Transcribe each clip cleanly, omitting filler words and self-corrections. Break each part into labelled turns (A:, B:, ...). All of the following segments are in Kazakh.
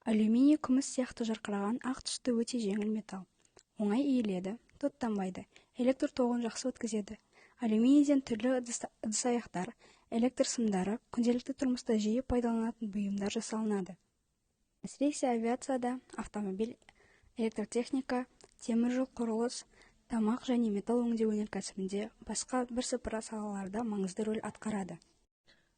A: Алюминий күміс сияқты жарқыраған ақ түсті өте жеңіл металл. Оңай иіледі, тоттанбайды, электр тоғын жақсы өткізеді. Алюминийден түрлі ыдыс-аяқтар, электр сымдары, күнделікті тұрмыста жиі пайдаланатын бұйымдар жасалынады. Әсіресе авиацияда, автомобиль, электротехника, темір жол құрылыс, тамақ және металл өңдеу өнеркәсібінде басқа бірсыпыра салаларда маңызды рөл атқарады.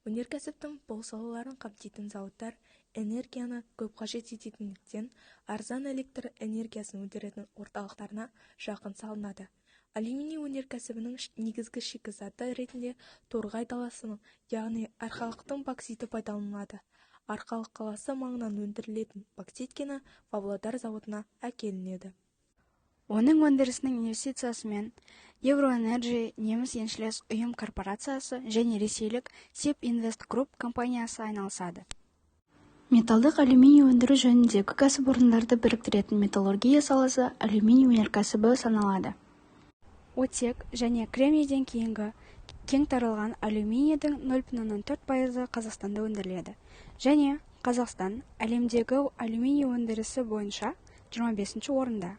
B: Өнеркәсіптің бұл салаларын қамтитын зауыттар энергияны көп қажет ететіндіктен арзан электр энергиясын өндіретін орталықтарына жақын салынады. Алюминий өнеркәсібінің негізгі шикізаты ретінде Торғай даласының, яғни Арқалықтың бокситі пайдаланылады. Арқалық қаласы маңынан өндірілетін боксит кені Павлодар зауытына әкелінеді.
A: Оның өндірісінің инвестициясымен Евроэнерджи неміс еншілес ұйым корпорациясы және ресейлік Сеп Инвест Групп компаниясы айналысады. Металдық алюминий өндіру жөніндегі кәсіпорындарды біріктіретін металлургия саласы алюминий өнеркәсібі саналады. Оттек және кремнийден кейінгі кең таралған алюминийдің 0,4% Қазақстанда өндіріледі. Және Қазақстан әлемдегі алюминий өндірісі бойынша 25-ші орында.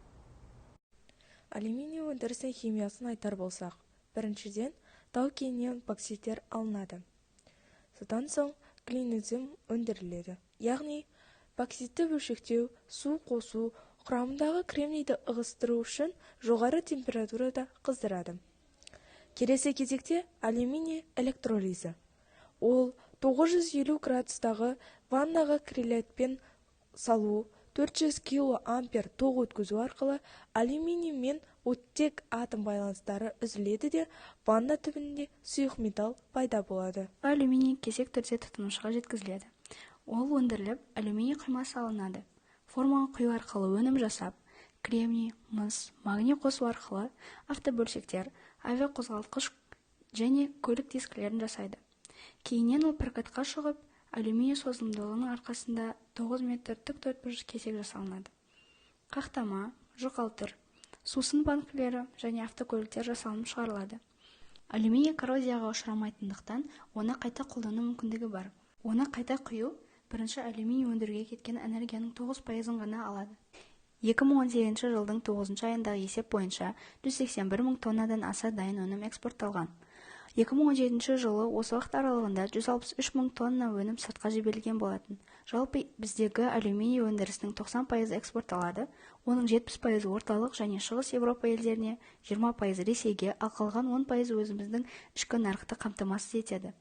B: Алюминий өндірісінің химиясын айтар болсақ, біріншіден тау-кенінен бокситтер алынады. Содан соң клинозем өндіріледі. Яғни бокситті бөлшектеу, су қосу, құрамындағы кремнийді ығыстыру үшін жоғары температурада қыздырады. Келесі кезекте алюминий электролизі. Ол 950 градустағы ваннаға крилатпен салу, 400 килоампер тоқ өткізу арқылы алюминий мен оттек атом байланыстары үзіледі де ванна түбінде сұйық металл пайда болады.
A: Алюминий кесек түрде тұтынушыға жеткізіледі. Ол өндіріліп, алюминий құймасы алынады. Формаға құю арқылы өнім жасап, кремний, мыс, магний қосу арқылы автобөлшектер, авиақозғалтқыш және көлік дискілерін жасайды. Кейіннен ол прокатқа шығып, алюминий созылымдылығының арқасында 9 метр тік төртбұрыш кесек жасалынады. Қақтама, жұқалтыр, сусын банкілері және автокөліктер жасалынып шығарылады. Алюминий коррозияға ұшырамайтындықтан оны қайта қолдану мүмкіндігі бар. Оны қайта құю бірінші алюминий өндіруге кеткен энергияның 9%-ын ғана алады. 2018 жылдың 9 айындағы есеп бойынша 181 мың тоннадан аса дайын өнім экспортталған. 2017 жылы осы уақыт аралығында 163 мың тонна өнім сыртқа жіберілген болатын. Жалпы біздегі алюминий өндірісінің 90% экспортталады, оның 70% орталық және шығыс Европа елдеріне, 20% Ресейге, ал қалған 10% өзіміздің ішкі нарықты қамтамасыз етеді.